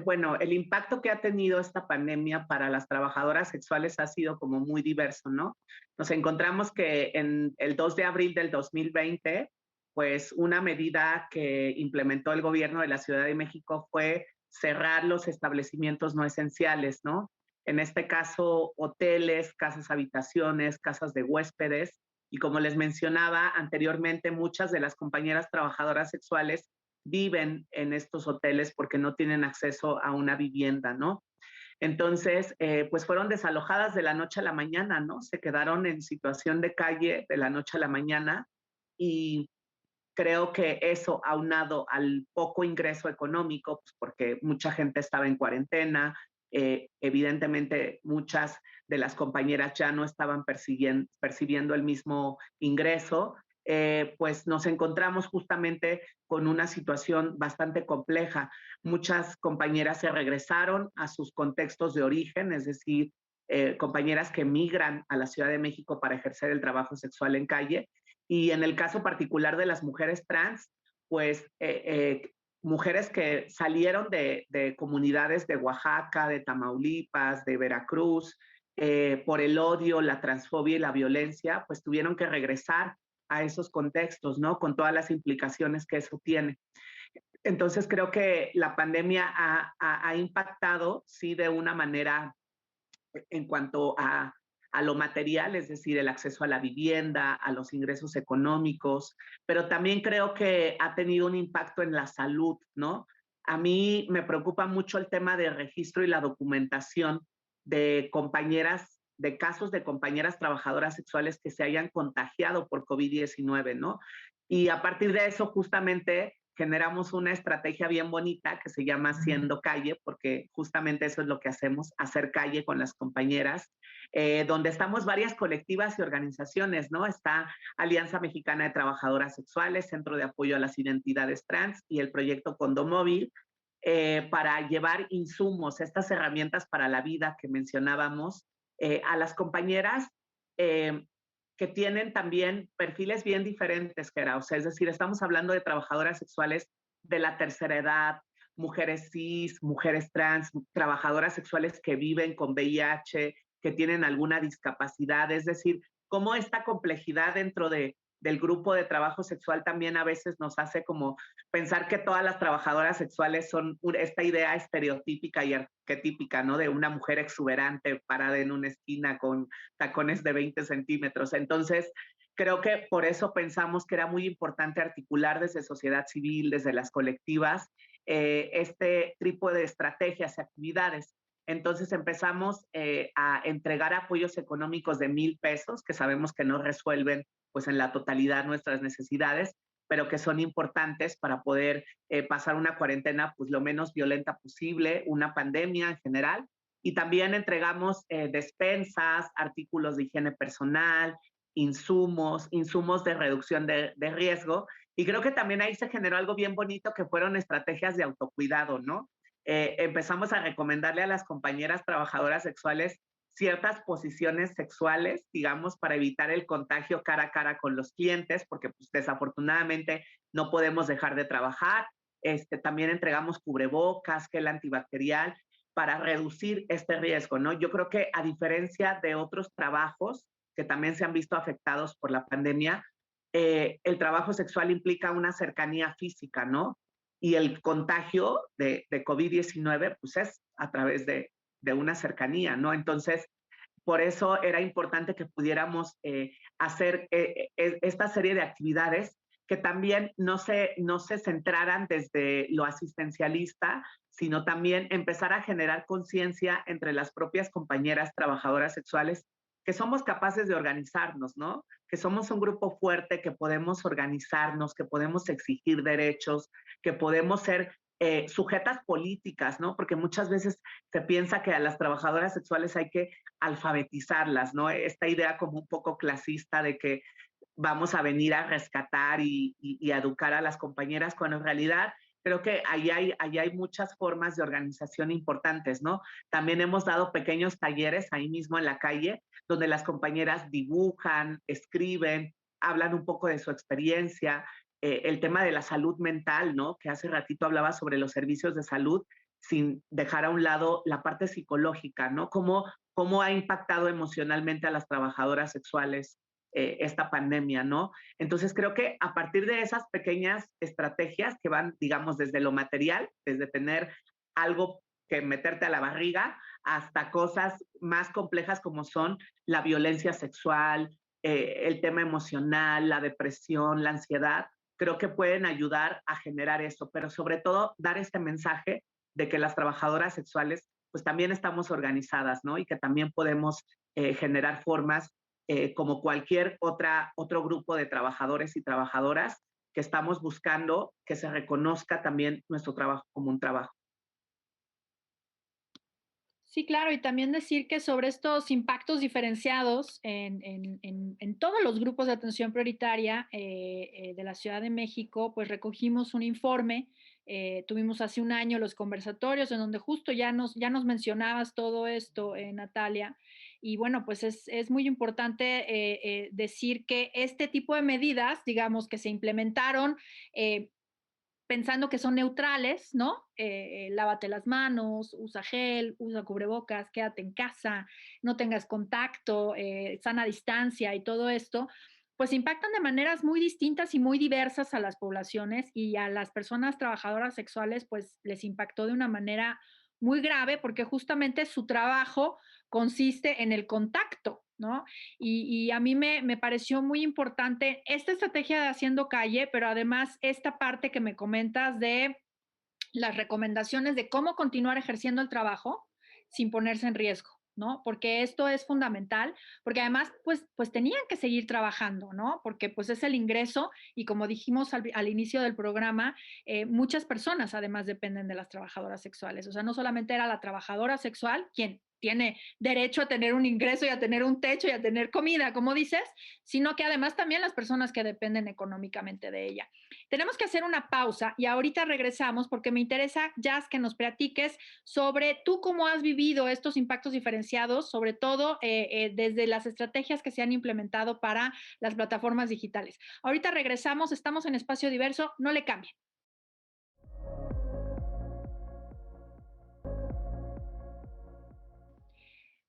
Bueno, el impacto que ha tenido esta pandemia para las trabajadoras sexuales ha sido como muy diverso, ¿no? Nos encontramos que en el 2 de abril del 2020, pues una medida que implementó el gobierno de la Ciudad de México fue cerrar los establecimientos no esenciales, ¿no? En este caso, hoteles, casas habitaciones, casas de huéspedes. Y como les mencionaba anteriormente, muchas de las compañeras trabajadoras sexuales viven en estos hoteles porque no tienen acceso a una vivienda, ¿no? Entonces, pues fueron desalojadas de la noche a la mañana, ¿no? Se quedaron en situación de calle de la noche a la mañana y creo que eso, aunado al poco ingreso económico, pues porque mucha gente estaba en cuarentena, evidentemente muchas de las compañeras ya no estaban percibiendo el mismo ingreso, pues nos encontramos justamente con una situación bastante compleja. Muchas compañeras se regresaron a sus contextos de origen, es decir, compañeras que migran a la Ciudad de México para ejercer el trabajo sexual en calle. Y en el caso particular de las mujeres trans, pues mujeres que salieron de comunidades de Oaxaca, de Tamaulipas, de Veracruz, por el odio, la transfobia y la violencia, pues tuvieron que regresar a esos contextos, ¿no? Con todas las implicaciones que eso tiene. Entonces creo que la pandemia ha impactado, sí, de una manera en cuanto a lo material, es decir, el acceso a la vivienda, a los ingresos económicos, pero también creo que ha tenido un impacto en la salud, ¿no? A mí me preocupa mucho el tema de registro y la documentación de compañeras, de casos de compañeras trabajadoras sexuales que se hayan contagiado por COVID-19, ¿no? Y a partir de eso, justamente generamos una estrategia bien bonita que se llama Haciendo Calle, porque justamente eso es lo que hacemos, hacer calle con las compañeras, donde estamos varias colectivas y organizaciones, ¿no? Está Alianza Mexicana de Trabajadoras Sexuales, Centro de Apoyo a las Identidades Trans y el proyecto Condomóvil, para llevar insumos, estas herramientas para la vida que mencionábamos, a las compañeras que tienen también perfiles bien diferentes, o sea, es decir, estamos hablando de trabajadoras sexuales de la tercera edad, mujeres cis, mujeres trans, trabajadoras sexuales que viven con VIH, que tienen alguna discapacidad, es decir, cómo esta complejidad dentro del grupo de trabajo sexual también a veces nos hace como pensar que todas las trabajadoras sexuales son esta idea estereotípica y arquetípica, ¿no? De una mujer exuberante parada en una esquina con tacones de 20 centímetros. Entonces, creo que por eso pensamos que era muy importante articular desde sociedad civil, desde las colectivas, este tipo de estrategias y actividades. Entonces empezamos a entregar apoyos económicos de 1,000 pesos, que sabemos que no resuelven pues en la totalidad nuestras necesidades, pero que son importantes para poder pasar una cuarentena pues lo menos violenta posible, una pandemia en general. Y también entregamos despensas, artículos de higiene personal, insumos de reducción de riesgo. Y creo que también ahí se generó algo bien bonito que fueron estrategias de autocuidado, ¿no? Empezamos a recomendarle a las compañeras trabajadoras sexuales ciertas posiciones sexuales, digamos, para evitar el contagio cara a cara con los clientes, porque pues, desafortunadamente no podemos dejar de trabajar. También entregamos cubrebocas, gel antibacterial, para reducir este riesgo, ¿no? Yo creo que a diferencia de otros trabajos que también se han visto afectados por la pandemia, el trabajo sexual implica una cercanía física, ¿no? Y el contagio de COVID-19, pues es a través de una cercanía, ¿no? Entonces, por eso era importante que pudiéramos hacer esta serie de actividades que también no se centraran desde lo asistencialista, sino también empezar a generar conciencia entre las propias compañeras trabajadoras sexuales que somos capaces de organizarnos, ¿no? Que somos un grupo fuerte, que podemos organizarnos, que podemos exigir derechos, que podemos ser sujetas políticas, ¿no? Porque muchas veces se piensa que a las trabajadoras sexuales hay que alfabetizarlas, ¿no? Esta idea como un poco clasista de que vamos a venir a rescatar y a educar a las compañeras, cuando en realidad creo que ahí hay muchas formas de organización importantes, ¿no? También hemos dado pequeños talleres ahí mismo en la calle, donde las compañeras dibujan, escriben, hablan un poco de su experiencia, el tema de la salud mental, ¿no? Que hace ratito hablaba sobre los servicios de salud, sin dejar a un lado la parte psicológica, ¿no? Cómo ha impactado emocionalmente a las trabajadoras sexuales esta pandemia, ¿no? Entonces creo que a partir de esas pequeñas estrategias que van, digamos, desde lo material, desde tener algo que meterte a la barriga, hasta cosas más complejas como son la violencia sexual, el tema emocional, la depresión, la ansiedad, creo que pueden ayudar a generar eso, pero sobre todo dar este mensaje de que las trabajadoras sexuales pues también estamos organizadas, ¿no? Y que también podemos generar formas como cualquier otro grupo de trabajadores y trabajadoras que estamos buscando que se reconozca también nuestro trabajo como un trabajo. Sí, claro, y también decir que sobre estos impactos diferenciados en todos los grupos de atención prioritaria de la Ciudad de México, pues recogimos un informe, tuvimos hace un año los conversatorios en donde justo ya nos mencionabas todo esto, Natalia, y bueno, pues es muy importante decir que este tipo de medidas, digamos, que se implementaron, pensando que son neutrales, ¿no? Lávate las manos, usa gel, usa cubrebocas, quédate en casa, no tengas contacto, sana distancia y todo esto, pues impactan de maneras muy distintas y muy diversas a las poblaciones y a las personas trabajadoras sexuales, pues les impactó de una manera muy grave porque justamente su trabajo consiste en el contacto, ¿no? Y a mí me pareció muy importante esta estrategia de Haciendo Calle, pero además esta parte que me comentas de las recomendaciones de cómo continuar ejerciendo el trabajo sin ponerse en riesgo, ¿no? Porque esto es fundamental, porque además, pues tenían que seguir trabajando, ¿no? Porque pues es el ingreso y como dijimos al inicio del programa, muchas personas además dependen de las trabajadoras sexuales, o sea, no solamente era la trabajadora sexual quien tiene derecho a tener un ingreso y a tener un techo y a tener comida, como dices, sino que además también las personas que dependen económicamente de ella. Tenemos que hacer una pausa y ahorita regresamos porque me interesa, Jazz, que nos platiques sobre tú cómo has vivido estos impactos diferenciados, sobre todo desde las estrategias que se han implementado para las plataformas digitales. Ahorita regresamos, estamos en Espacio Diverso, no le cambien.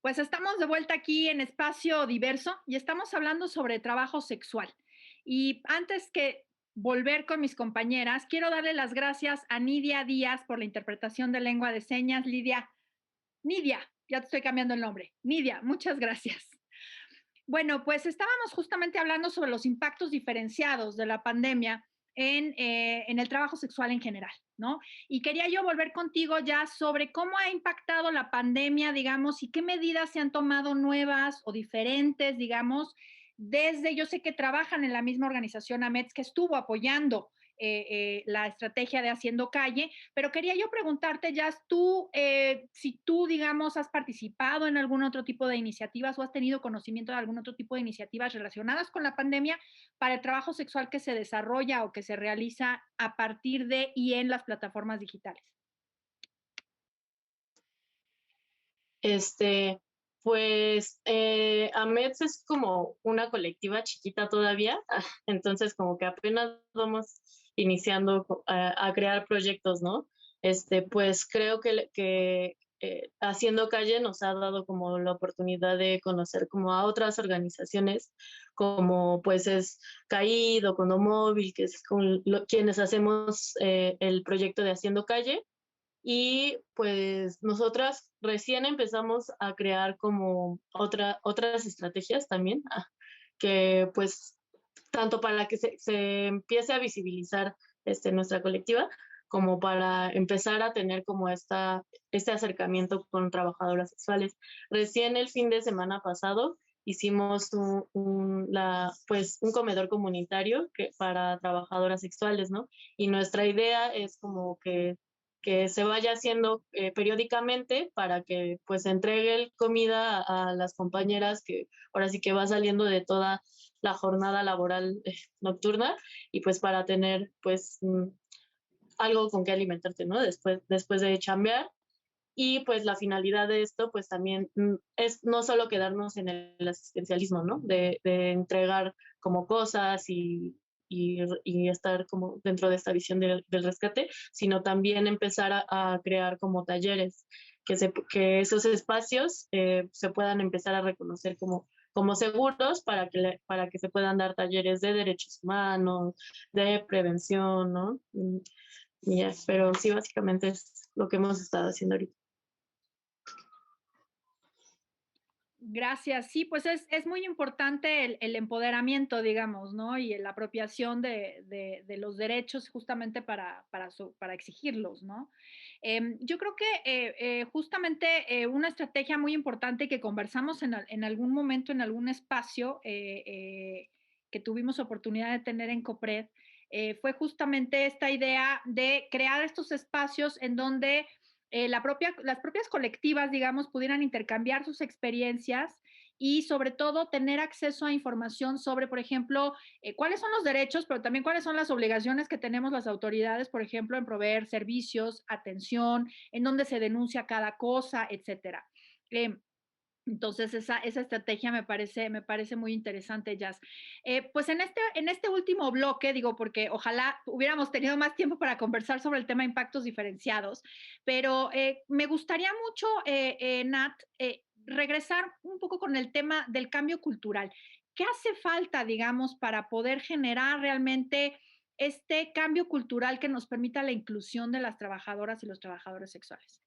Pues estamos de vuelta aquí en Espacio Diverso y estamos hablando sobre trabajo sexual. Y antes que volver con mis compañeras, quiero darle las gracias a Nidia Díaz por la interpretación de lengua de señas. Nidia, ya te estoy cambiando el nombre. Nidia, muchas gracias. Bueno, pues estábamos justamente hablando sobre los impactos diferenciados de la pandemia en el trabajo sexual en general, ¿no? Y quería yo volver contigo ya sobre cómo ha impactado la pandemia, digamos, y qué medidas se han tomado nuevas o diferentes, digamos, desde, yo sé que trabajan en la misma organización AMETS que estuvo apoyando la estrategia de Haciendo Calle, pero quería yo preguntarte, Jazz, tú, si tú, digamos, has participado en algún otro tipo de iniciativas o has tenido conocimiento de algún otro tipo de iniciativas relacionadas con la pandemia para el trabajo sexual que se desarrolla o que se realiza a partir de y en las plataformas digitales. Pues AMETS es como una colectiva chiquita todavía, entonces como que apenas vamos iniciando a crear proyectos, ¿no? Pues creo que Haciendo Calle nos ha dado como la oportunidad de conocer como a otras organizaciones, como pues es Caído, Condomóvil, que es con quienes hacemos el proyecto de Haciendo Calle. Y pues nosotras recién empezamos a crear como otras estrategias también, que pues tanto para que se empiece a visibilizar nuestra colectiva, como para empezar a tener como este acercamiento con trabajadoras sexuales. Recién el fin de semana pasado hicimos pues un comedor comunitario para trabajadoras sexuales, ¿no? Y nuestra idea es como que se vaya haciendo periódicamente para que pues se entregue comida a las compañeras que ahora sí que va saliendo de toda la jornada laboral nocturna y pues para tener pues algo con que alimentarte, ¿no? Después de chambear. Y pues la finalidad de esto pues también es no solo quedarnos en el asistencialismo, ¿no? De entregar como cosas y estar como dentro de esta visión del rescate, sino también empezar a crear como talleres, que esos espacios se puedan empezar a reconocer como seguros para que se puedan dar talleres de derechos humanos, de prevención, ¿no? Pero sí, básicamente es lo que hemos estado haciendo ahorita. Gracias. Sí, pues es muy importante el empoderamiento, digamos, ¿no? Y la apropiación de los derechos justamente para exigirlos, ¿no? Yo creo que justamente una estrategia muy importante que conversamos en algún momento, en algún espacio que tuvimos oportunidad de tener en COPRED, fue justamente esta idea de crear estos espacios en donde las propias colectivas, digamos, pudieran intercambiar sus experiencias y sobre todo tener acceso a información sobre, por ejemplo, cuáles son los derechos, pero también cuáles son las obligaciones que tenemos las autoridades, por ejemplo, en proveer servicios, atención, en dónde se denuncia cada cosa, etcétera. Entonces, esa estrategia me parece muy interesante, Jazz. Pues en este último bloque, digo, porque ojalá hubiéramos tenido más tiempo para conversar sobre el tema de impactos diferenciados, pero me gustaría mucho, Nat, regresar un poco con el tema del cambio cultural. ¿Qué hace falta, digamos, para poder generar realmente este cambio cultural que nos permita la inclusión de las trabajadoras y los trabajadores sexuales?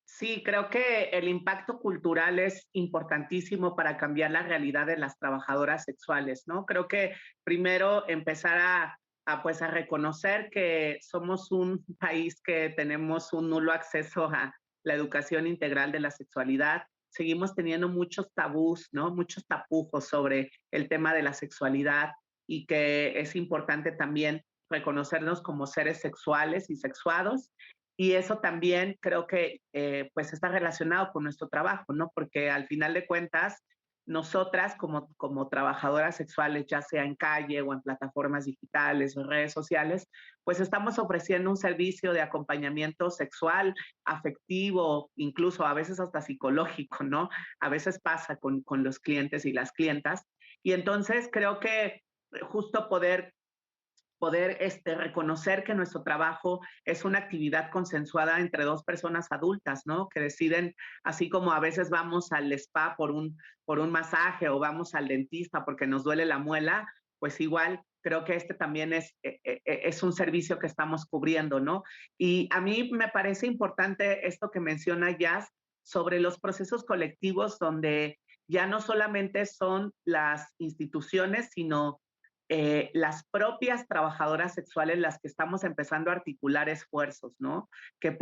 Sí, creo que el impacto cultural es importantísimo para cambiar la realidad de las trabajadoras sexuales, ¿no? Creo que primero empezar pues a reconocer que somos un país que tenemos un nulo acceso a la educación integral de la sexualidad. Seguimos teniendo muchos tabús, ¿no? Muchos tapujos sobre el tema de la sexualidad y que es importante también reconocernos como seres sexuales y sexuados Y eso también creo que pues está relacionado con nuestro trabajo, ¿no? Porque al final de cuentas, nosotras como trabajadoras sexuales, ya sea en calle o en plataformas digitales o en redes sociales, pues estamos ofreciendo un servicio de acompañamiento sexual, afectivo, incluso a veces hasta psicológico, ¿no? A veces pasa con los clientes y las clientas. Y entonces creo que justo poder reconocer que nuestro trabajo es una actividad consensuada entre dos personas adultas, ¿no? Que deciden, así como a veces vamos al spa por un masaje o vamos al dentista porque nos duele la muela, pues igual creo que este también es un servicio que estamos cubriendo, ¿no? Y a mí me parece importante esto que menciona Jazz sobre los procesos colectivos donde ya no solamente son las instituciones, sino las propias trabajadoras sexuales las que estamos empezando a articular esfuerzos, ¿no? Que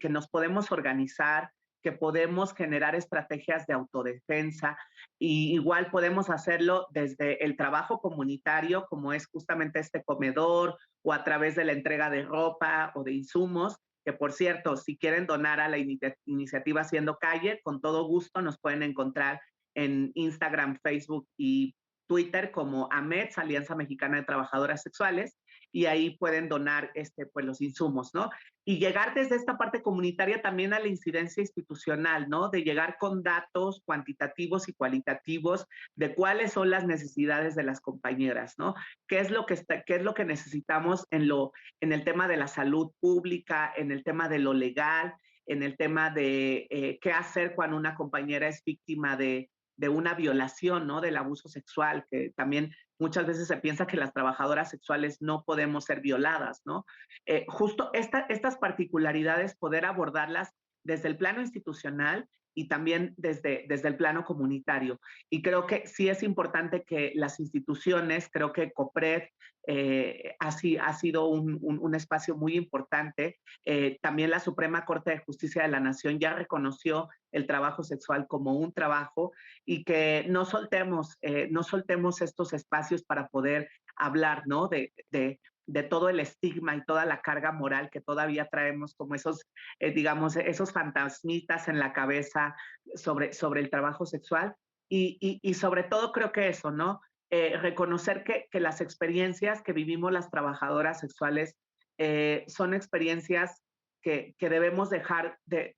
nos podemos organizar, que podemos generar estrategias de autodefensa y igual podemos hacerlo desde el trabajo comunitario, como es justamente este comedor, o a través de la entrega de ropa o de insumos, que por cierto, si quieren donar a la iniciativa Haciendo Calle, con todo gusto nos pueden encontrar en Instagram, Facebook y Twitter como AMETS, Alianza Mexicana de Trabajadoras Sexuales, y ahí pueden donar pues los insumos, ¿no? Y llegar desde esta parte comunitaria también a la incidencia institucional, ¿no? De llegar con datos cuantitativos y cualitativos de cuáles son las necesidades de las compañeras, ¿no? ¿Qué es lo que necesitamos en el tema de la salud pública, en el tema de lo legal, en el tema de qué hacer cuando una compañera es víctima de una violación, ¿no? Del abuso sexual, que también muchas veces se piensa que las trabajadoras sexuales no podemos ser violadas, ¿no? Justo estas particularidades, poder abordarlas desde el plano institucional y también desde el plano comunitario. Y creo que sí es importante que las instituciones, creo que COPRED ha sido un espacio muy importante. También la Suprema Corte de Justicia de la Nación ya reconoció el trabajo sexual como un trabajo y que no soltemos estos espacios para poder hablar, ¿no? De todo el estigma y toda la carga moral que todavía traemos como digamos, esos fantasmitas en la cabeza sobre el trabajo sexual. Y sobre todo creo que eso, ¿no? Reconocer que las experiencias que vivimos las trabajadoras sexuales son experiencias que debemos dejar de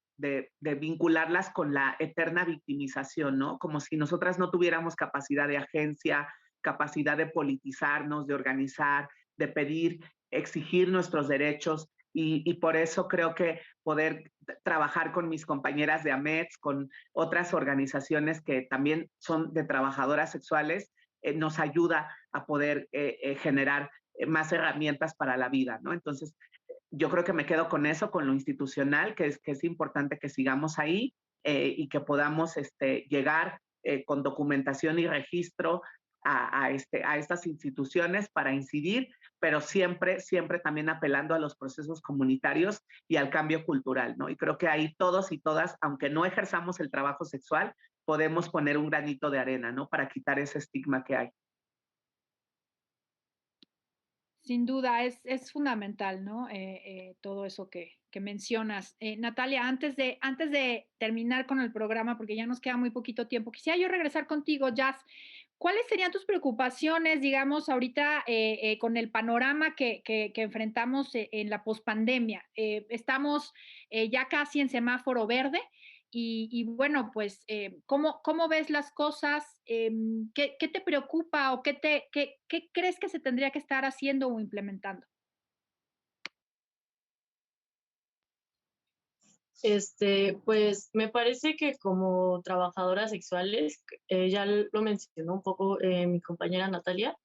vincularlas con la eterna victimización, ¿no? Como si nosotras no tuviéramos capacidad de agencia, capacidad de politizarnos, de organizar, de pedir, exigir nuestros derechos. Y por eso creo que poder trabajar con mis compañeras de AMETS, con otras organizaciones que también son de trabajadoras sexuales, nos ayuda a poder generar más herramientas para la vida, ¿no? Entonces, yo creo que me quedo con eso, con lo institucional, que es importante que sigamos ahí y que podamos llegar con documentación y registro a estas instituciones para incidir, pero siempre, siempre también apelando a los procesos comunitarios y al cambio cultural, ¿no? Y creo que ahí todos y todas, aunque no ejerzamos el trabajo sexual, podemos poner un granito de arena, ¿no? Para quitar ese estigma que hay. Sin duda, es fundamental, ¿no? Todo eso que mencionas. Natalia, antes de terminar con el programa, porque ya nos queda muy poquito tiempo, quisiera yo regresar contigo, Jazz. ¿Cuáles serían tus preocupaciones, digamos, ahorita con el panorama que enfrentamos en la pospandemia? Estamos ya casi en semáforo verde y bueno, pues, ¿cómo ves las cosas? ¿Qué te preocupa o qué crees que se tendría que estar haciendo o implementando? Pues me parece que como trabajadoras sexuales, ya lo mencionó un poco mi compañera Natalia,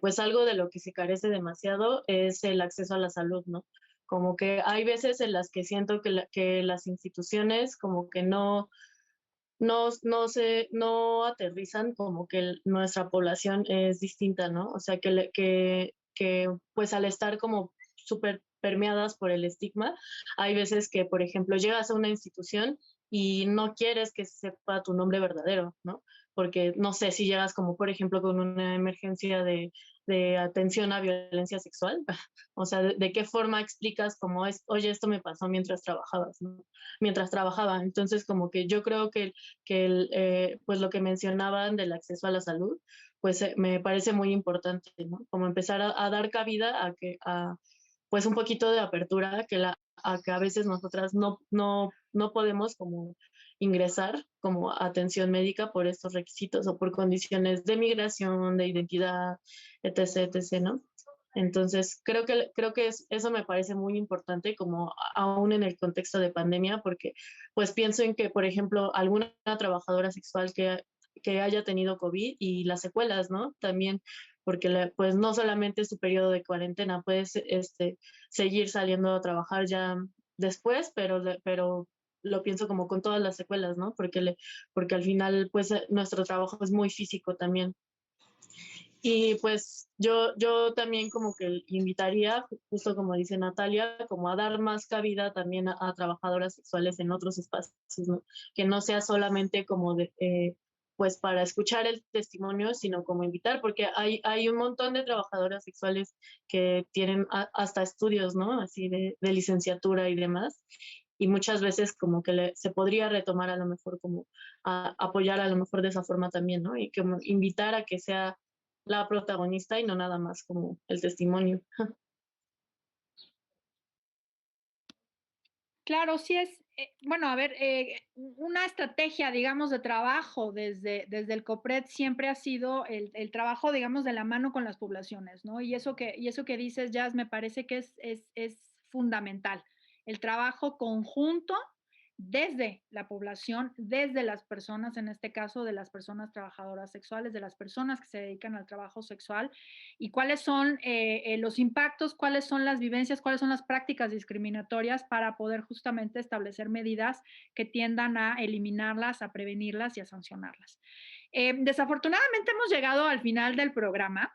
pues algo de lo que se carece demasiado es el acceso a la salud, ¿no? Como que hay veces en las que siento que las instituciones como que no aterrizan como que nuestra población es distinta, ¿no? O sea, que pues al estar como súper permeadas por el estigma, hay veces que, por ejemplo, llegas a una institución y no quieres que se sepa tu nombre verdadero, ¿no? Porque no sé si llegas como, por ejemplo, con una emergencia de atención a violencia sexual. O sea, de qué forma explicas como es, oye, esto me pasó mientras trabajabas, ¿no? Mientras trabajaba. Entonces, como que yo creo pues lo que mencionaban del acceso a la salud, pues me parece muy importante, ¿no? Como empezar a dar cabida pues un poquito de apertura a que a veces nosotras no podemos como ingresar como atención médica por estos requisitos o por condiciones de migración, de identidad, etc., etc., ¿no? Entonces, eso me parece muy importante, como aún en el contexto de pandemia, porque pues pienso en que, por ejemplo, alguna trabajadora sexual que haya tenido COVID y las secuelas, ¿no? También, porque pues no solamente es su periodo de cuarentena, puedes seguir saliendo a trabajar ya después, pero lo pienso como con todas las secuelas, ¿no? Porque al final, pues nuestro trabajo es muy físico también. Y pues yo también como que invitaría, justo como dice Natalia, como a dar más cabida también a trabajadoras sexuales en otros espacios, ¿no? Que no sea solamente como pues para escuchar el testimonio, sino como invitar, porque hay un montón de trabajadoras sexuales que tienen hasta estudios, ¿no? Así de licenciatura y demás. Y muchas veces como que se podría retomar a lo mejor como a apoyar a lo mejor de esa forma también, ¿no? Y como invitar a que sea la protagonista y no nada más como el testimonio. Claro, sí es, bueno, a ver, una estrategia, digamos, de trabajo desde el COPRED siempre ha sido el trabajo, digamos, de la mano con las poblaciones, ¿no? Y eso que dices, Jazz, me parece que es fundamental. El trabajo conjunto desde la población, desde las personas, en este caso de las personas trabajadoras sexuales, de las personas que se dedican al trabajo sexual, y cuáles son los impactos, cuáles son las vivencias, cuáles son las prácticas discriminatorias para poder justamente establecer medidas que tiendan a eliminarlas, a prevenirlas y a sancionarlas. Desafortunadamente hemos llegado al final del programa.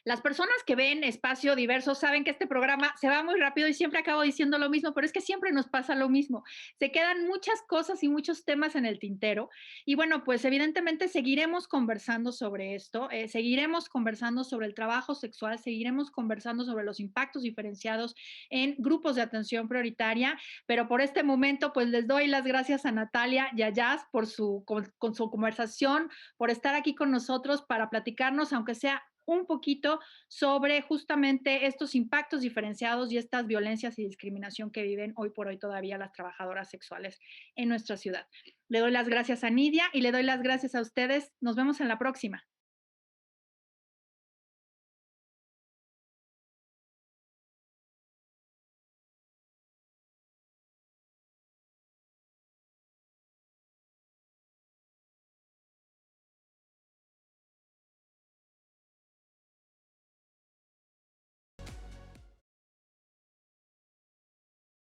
Las personas que ven Espacio Diverso saben que este programa se va muy rápido y siempre acabo diciendo lo mismo, pero es que siempre nos pasa lo mismo. Se quedan muchas cosas y muchos temas en el tintero. Y bueno, pues evidentemente seguiremos conversando sobre esto, seguiremos conversando sobre el trabajo sexual, seguiremos conversando sobre los impactos diferenciados en grupos de atención prioritaria, pero por este momento pues les doy las gracias a Natalia y a Jazz por con su conversación, por estar aquí con nosotros para platicarnos, aunque sea un poquito sobre justamente estos impactos diferenciados y estas violencias y discriminación que viven hoy por hoy todavía las trabajadoras sexuales en nuestra ciudad. Le doy las gracias a Nidia y le doy las gracias a ustedes. Nos vemos en la próxima.